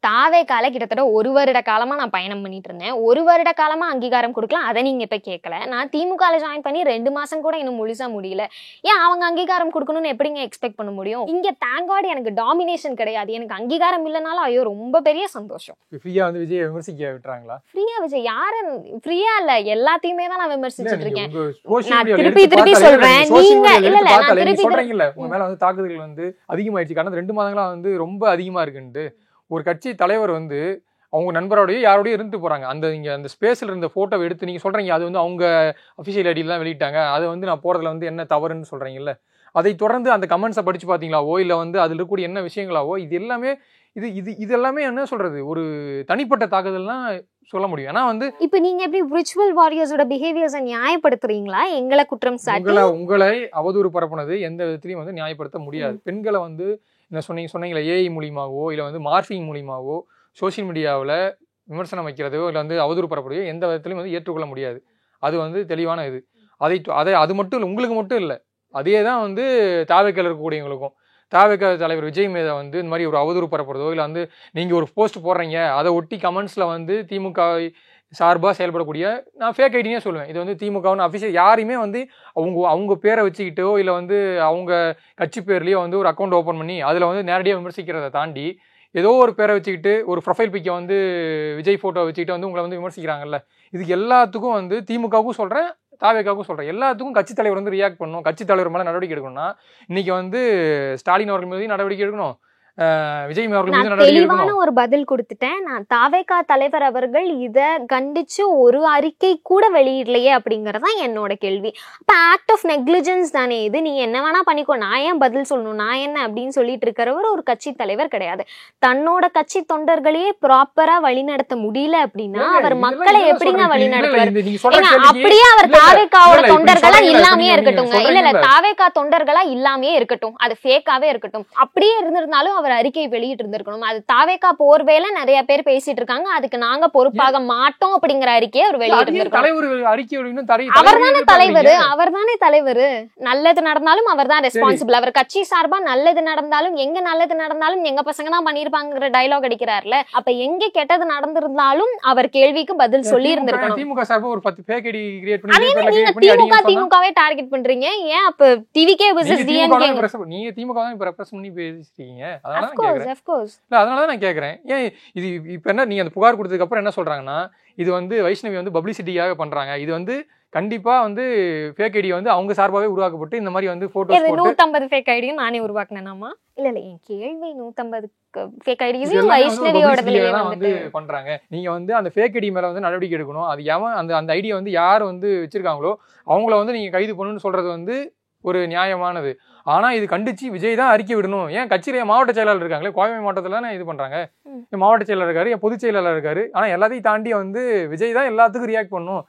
தாவேக்கால கிட்டத்தட்ட 1 வருட காலமா நான் பயணம் பண்ணிட்டு இருந்தேன். 1 வருட காலமா அங்கீகாரம் கொடுக்கலாம், அதை நீங்க இப்ப கேட்கல. நான் திமுக ஜாயின் பண்ணி 2 மாசம் கூட இன்னும் முழுசா முடியல. ஏன் அவங்க அங்கீகாரம் கொடுக்கணும்னு எப்படிங்க எக்ஸ்பெக்ட் பண்ண முடியும்? இங்க தேங்க் காட் எனக்கு டாமினேஷன் கிடையாது. எனக்கு அங்கீகாரம் இல்லைனாலும் ஐயோ ரொம்ப பெரிய சந்தோஷம். ஃப்ரீயா வந்து விஜய் விமர்சிக்க விட்டுறாங்களா? ஃப்ரீயா விஜய் யாரு ஃப்ரீயா இல்ல, எல்லாத்தையுமே தான் நான் விமர்சிச்சுட்டு இருக்கேன். நான் திருப்பி சொல்றேன், நீங்க இல்ல நான் திருப்பி சொல்றீங்கல்ல உங்க மேல வந்து தாக்குதல்கள் வந்து அதிகமாயிடுச்சு, கடந்த 2 மாதங்களா வந்து ரொம்ப அதிகமா இருக்குன்ட்டு. ஒரு கட்சி தலைவர் வந்து அவங்க நண்பரோடய யாரோடய இருந்துட்டு போறாங்க, நீங்க அந்த ஸ்பேஸ்ல இருந்த போட்டோவை எடுத்து நீங்க சொல்றீங்க அது வந்து அவங்க அஃபிஷியல் ஐடியில தான் வெளியிட்டாங்க, அது வந்து நான் போறதுல வந்து என்ன தவறுன்னு சொல்றீங்கல்ல. அதை தொடர்ந்து அந்த கமெண்ட்ஸை படிச்சு பாத்தீங்களாவோ இல்ல வந்து அதுல இருக்கக்கூடிய என்ன விஷயங்களாவோ இது எல்லாமே என்ன சொல்றது ஒரு தனிப்பட்ட தாக்குதல்னா சொல்ல முடியும். ஆனா வந்து இப்ப நீங்க எப்படி விர்ச்சுவல் வாரியர்ஸோட பிஹேவியர்ஸை நியாயப்படுத்துறீங்களா? எங்களை குற்றம் சாட்டி உங்களை அவதூறு பரப்புனது எந்த விதத்திலையும் வந்து நியாயப்படுத்த முடியாது. பெண்களை வந்து என்ன சொன்னீங்களா ஏஐ மூலியமாவோ இல்ல வந்து மார்பிங் மூலியமாவோ சோஷியல் மீடியாவில் விமர்சனம் வைக்கிறதோ இல்லை வந்து அவதூறு பரப்புறதோ எந்த விதத்துலையும் வந்து ஏற்றுக்கொள்ள முடியாது. அது வந்து தெளிவான இது. அது மட்டும் இல்லை, உங்களுக்கு மட்டும் இல்லை, அதே தான் வந்து தாவேக்கால இருக்கக்கூடியவங்களுக்கும். தாவேக்கா தலைவர் விஜய் மீதை வந்து இந்த மாதிரி ஒரு அவதூறு பரப்புறதோ இல்லை வந்து நீங்கள் ஒரு போஸ்ட் போடுறீங்க, அதை ஒட்டி கமெண்ட்ஸில் வந்து திமுக சார்பாக செயல்படக்கூடிய, நான் ஃபேக் ஐடினே சொல்லுவேன், இது வந்து திமுகன்னு அஃபிஷியல் யாரையுமே வந்து அவங்க பேரை வச்சுக்கிட்டோ இல்லை வந்து அவங்க கட்சி பேர்லேயோ வந்து ஒரு அக்கௌண்ட் ஓப்பன் பண்ணி அதில் வந்து நேரடியாக விமர்சிக்கிறத தாண்டி ஏதோ ஒரு பேரை வச்சுக்கிட்டு ஒரு ப்ரொஃபைல் பிக்கை வந்து விஜய் ஃபோட்டோ வச்சுக்கிட்டு வந்து உங்களை வந்து விமர்சிக்கிறாங்கல்ல, இதுக்கு எல்லாத்துக்கும் வந்து திமுகவுக்கும் சொல்கிறேன், தாவேக்காவுக்கும் சொல்கிறேன், எல்லாத்துக்கும் கட்சித் தலைவர் வந்து ரியாக்ட் பண்ணணும். கட்சித் தலைவர் மேலே நடவடிக்கை எடுக்கணும்னா இன்னைக்கு வந்து ஸ்டாலின் அவர்கள் மீது நடவடிக்கை எடுக்கணும், விஜய் அவர்கள் மீது நடவடிக்கை எடுக்கணும். தெளிவான ஒரு பதில் கொடுத்துட்டேன். நான் தாவேகா தலைவர் அவர்கள் இத கண்டிச்சு ஒரு அறிக்கை கூட வெளியிடலையே அப்படிங்கறதா என்னோட கேள்வி. அப்ப ஆக்ட் ஆஃப் நெக்லிஜென்ஸ் தானே இது, நீ என்ன வேணா பண்ணிக்கோ, நான் ஏன் பதில் சொல்லணும், நான் என்ன அப்படின்னு சொல்லிட்டு இருக்கிறவர் ஒரு கட்சி தலைவர் கிடையாது. தன்னோட கட்சி தொண்டர்களையே ப்ராப்பரா வழிநடத்த முடியல அப்படின்னா அவர் மக்களை எப்படிங்க வழிநடத்துவார்? அப்படியே அவர் தாவேகாவோட தொண்டர்களா இல்லாமே இருக்கட்டும், இல்ல தாவேகா தொண்டர்களா இல்லாமே இருக்கட்டும், அது ஃபேக்காவே இருக்கட்டும், அப்படியே இருந்திருந்தாலும் அவர் அறிக்கை வெளியிட்டு இருந்திருக்கணும். அது தாவேகா போர்வேல நிறைய பேர் பேசிட்டு இருக்காங்க, அதுக்கு நாங்க பொறுப்பாக மாட்டோம் அப்படிங்கிற அறிக்கையை அவர் வெளியிட்டிருக்கணும். அவர்தானே தலைவர், நல்லது நடந்தாலும் அவர் தான் ரெஸ்பான்சிபிள். அவர் கட்சி சார்பா நல்லது நடந்தாலும் எங்க நல்லது நடந்தாலும் எங்க பசங்க தான் பண்ணிருப்பாங்கிற டயலாக் அடிக்கிறார்ல, அப்ப எங்க கெட்டது நடந்திருந்தாலும் அவர் கேள்விக்கு பதில் சொல்லி இருந்திருக்கணும். திமுக சார்பா ஒரு 10 ஃபேக் ஐடி கிரியேட் பண்ணி திமுகவே டார்கெட் பண்றீங்க, ஏன் அப்ப டிவிகே வெர்சஸ் டிஎம்கே நீங்க திமுக தான் இப்ப ரெப்ரசன்ட் பண்ணி பேசிட்டீங்க. அதனாலதான் நான் கேக்குறேன், ஏன் இது இப்ப என்ன நீங்க அந்த புகார் கொடுத்ததுக்கு அப்புறம் என்ன சொல்றாங்கன்னா, இது வந்து வைஷ்ணவி வந்து பப்ளிசிட்டியாக பண்றாங்க, இது வந்து கண்டிப்பா வந்து ஃபேக் ஐடி வந்து அவங்க சார்பாவே உருவாக்கப்பட்டு இந்த மாதிரி வந்து போட்டோஸ் போட்டு 150 ஃபேக் ஐடியும் நானே உருவாக்குனேனாமா? இல்ல என் கேள்வி 150 ஃபேக் ஐடியும் வைஷ்ணவியோடதுலயே வந்து பண்றாங்க. நீங்க வந்து அந்த ஃபேக் ஐடி மேல வந்து நடவடிக்கை எடுக்கணும். அது எவன் அந்த ஐடியை வந்து யார் வந்து வச்சிருக்காங்களோ அவங்கள வந்து நீங்க கைது பண்ணணும்னு சொல்றது வந்து ஒரு நியாயமானது. ஆனா இது கண்டிச்சு விஜய் தான் அறிக்கை விடணும். ஏன் கட்சியில மாவட்ட செயலாளர் இருக்காங்களே, கோவை மாவட்டத்துல இது பண்றாங்க, மாவட்ட செயலாளர் இருக்காரு, பொதுச் செயலாளர் இருக்காரு, ஆனா எல்லாத்தையும் தாண்டி வந்து விஜய் தான் எல்லாத்துக்கும் ரியாக்ட் பண்ணணும்.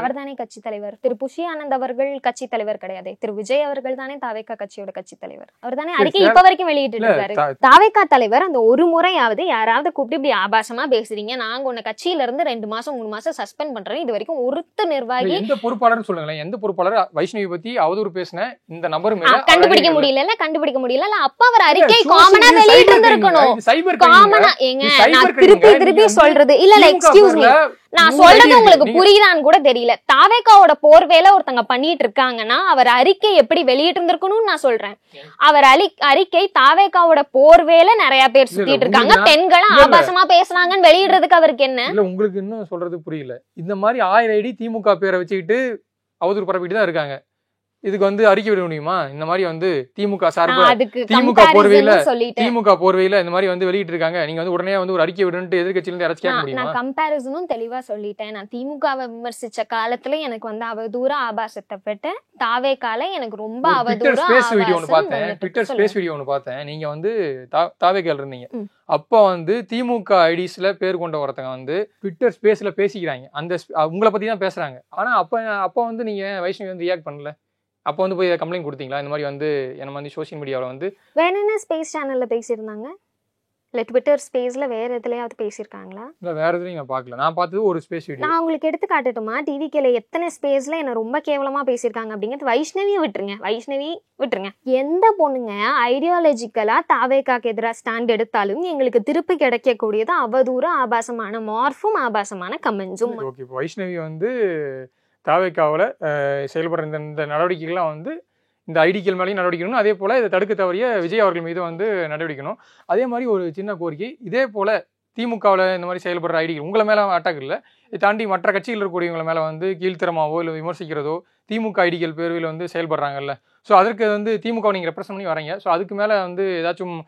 அவர் தானே கட்சி தலைவர். திரு புஷி ஆனந்த் அவர்கள் கட்சி தலைவர் கிடையாது, திரு விஜய் அவர்கள் தானே தாவேகா கட்சியோட கட்சி தலைவர். அவர் தானே அறிக்கை இப்ப வரைக்கும் வெளியிட்டு இருக்காரு. தாவேகா தலைவர் அந்த ஒரு முறையாவது யாராவது கூப்பிட்டு இப்படி ஆபாசமா பேசுறீங்க, நாங்க உன்ன கட்சியில இருந்து 2 மாசம் 3 மாசம் சஸ்பெண்ட் பண்றோம், இது வரைக்கும் ஒருத்த நிர்வாகி எந்த பொறுப்பாளர்னு சொல்லுங்களேன், எந்த பொறுப்பாளர் வைஷ்ணவி பத்தி அவதூறு பேசின இந்த நபர் கண்டுபிடிக்க முடியல. அப்ப அவர் அறிக்கை காமனா வெளியிட்டு இருந்திருக்கணும். காமனா ஏங்க நான் திருப்பி சொல்றது இல்ல, எக்ஸ்கியூஸ் மீ, நான் சொல்றது உங்களுக்கு புரியுதான்னு கூட தெரியல. தாவேகாவோட போர்வேல ஒருத்தங்க பண்ணிட்டு இருக்காங்கன்னா அவர் அறிக்கை எப்படி வெளியிட்டு இருந்திருக்கணும்னு நான் சொல்றேன். அவர் அறிக்கை தாவேகாவோட போர்வேல நிறைய பேர் சுத்திட்டு இருக்காங்க, பெண்களை ஆபாசமா பேசுறாங்கன்னு வெளியிடுறதுக்கு அவருக்கு என்ன? இல்ல உங்களுக்கு இன்னும் சொல்றது புரியல. இந்த மாதிரி 1000 ஐடி திமுக பேரை வச்சுக்கிட்டு அவதூறு பரப்பிட்டு தான் இருக்காங்க. இதுக்கு வந்து அறிக்கை விட முடியுமா? இந்த மாதிரி வந்து திமுக சார்பா திமுக போர்வையில இந்த மாதிரி வந்து வெளியிட்டு இருக்காங்க, நீங்க வந்து உடனே வந்து ஒரு அறிக்கை விடுன்னு எதிர்க்கட்சியில இருந்து யாராச்சும் கேட்க முடியுமா? நான் கம்பேரிசனும் தெளிவா சொல்லிட்டேன். நான் திமுகவை விமர்சிச்ச காலத்துல எனக்கு வந்து அவதூற ஆபாசத்தை பட்டு, தாவேகால எனக்கு ரொம்ப அவதூற ஸ்பேஸ் வீடியோ ஒன்னு பார்த்தேன், ட்விட்டர் ஸ்பேஸ் வீடியோ ஒன்னு பார்த்தேன். நீங்க வந்து தாவேகால இருந்தீங்க, அப்ப வந்து திமுக ஐடிஸ்ல பேர் கொண்ட ஒருத்தங்க வந்து ட்விட்டர் ஸ்பேஸ்ல பேசிக்கிறாங்க, அந்த உங்களை பத்தி தான் பேசுறாங்க. ஆனா அப்ப வந்து நீங்க வைஷ்ணவி வந்து ரியாக்ட் பண்ணல, அப்போ வந்து போய் கம்ப்ளைண்ட் கொடுத்தீங்களா? இந்த மாதிரி வந்து என்ன வந்து சோஷியல் மீடியாவில் வந்து வேற என்ன ஸ்பேஸ் சேனல்ல பேசியிருந்தாங்க, இல்லை ட்விட்டர் ஸ்பேஸ்ல வேற எதுலையாவது பேசியிருக்காங்களா? இல்லை வேற எதுலையும் நான் பார்க்கல, நான் பார்த்தது ஒரு ஸ்பேஸ் வீடியோ. நான் உங்களுக்கு எடுத்து காட்டட்டுமா? டிவிக்கேல எத்தனை ஸ்பேஸ்ல என்ன ரொம்ப கேவலமா பேசியிருக்காங்க அப்படிங்கிறது. வைஷ்ணவியை விட்டுருங்க, எந்த பொண்ணுங்க ஐடியாலஜிக்கலா தாவேகாக்கு எதிராக ஸ்டாண்ட் எடுத்தாலும் எங்களுக்கு திருப்பி கிடைக்கக்கூடியது அவதூறு, ஆபாசமான மார்ஃபும் ஆபாசமான கமெண்ட்ஸும். ஓகே, வைஷ்ணவி வந்து தாவேகாவில் செயல்படுற இந்த நடவடிக்கைகள்லாம் வந்து இந்த ஐடிக்கள் மேலேயும் நடவடிக்கணும், அதே போல் இதை தடுக்க தவறிய விஜய் அவர்கள் மீது வந்து நடவடிக்கணும். அதே மாதிரி ஒரு சின்ன கோரிக்கை, இதே போல் திமுகவில் இந்த மாதிரி செயல்படுற ஐடிகள் உங்களை மேலே அட்டாக் இல்லை, இதை தாண்டி மற்ற கட்சியில் இருக்கக்கூடியவங்களை மேலே வந்து கீழ்த்தரமாவோ இல்லை விமர்சிக்கிறதோ திமுக ஐடிகள் பேர்வில் வந்து செயல்படுறாங்கல்ல, ஸோ அதற்கு வந்து திமுக நீங்கள் ரெப்ரசன்ட் பண்ணி வரீங்க, ஸோ அதுக்கு மேலே வந்து ஏதாச்சும்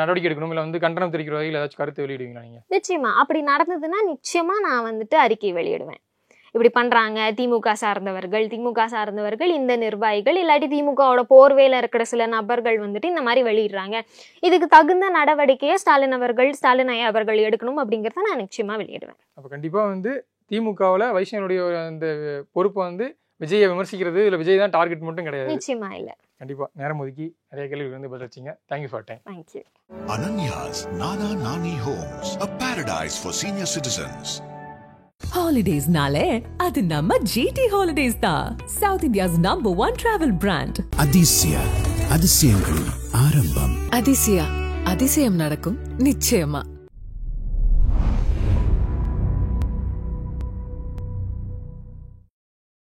நடவடிக்கை எடுக்கணும், இல்லை வந்து கண்டனம் தெரிவிக்கிற வகையில் ஏதாச்சும் கருத்து வெளியிடுவீங்களா நீங்கள்? நிச்சயமா அப்படி நடந்ததுன்னா நிச்சயமா நான் வந்துட்டு அறிக்கை வெளியிடுவேன். இப்படி பண்றாங்க திமுக சார்ந்தவர்கள் இந்த நிர்வாகிகள், இல்லாட்டி திமுகவோட போர்வேல இருக்கிற சில நபர்கள் வந்துட்டு இந்த மாதிரி வெளியிடுறாங்க, இதுக்கு தகுந்த நடவடிக்கையை ஸ்டாலின் ஐயா அவர்கள் எடுக்கணும் அப்படிங்கிறத நான் நிச்சயமா வெளியிடுவேன். அப்போ கண்டிப்பா வந்து திமுகவில் வைஷ்ணவனுடைய அந்த பொறுப்பை வந்து விஜயை விமர்சிக்கிறது இல்லை விஜய் தான் டார்கெட் மட்டும் கிடையாது. நிச்சயமா இல்ல. கண்டிப்பாக நேரம் ஒதுக்கி நிறைய கேள்விகள் வந்து பதில் வச்சிங்க. Thank you for time. Thank you. Ananya's Nana Nani Homes, a paradise for senior citizens. Holidays-nale, அது நம்ம GT Holidays தான். South India's #1 travel brand. அதிசயங்களின் ஆரம்பம். அதிசயம் நடக்கும் நிச்சயமா.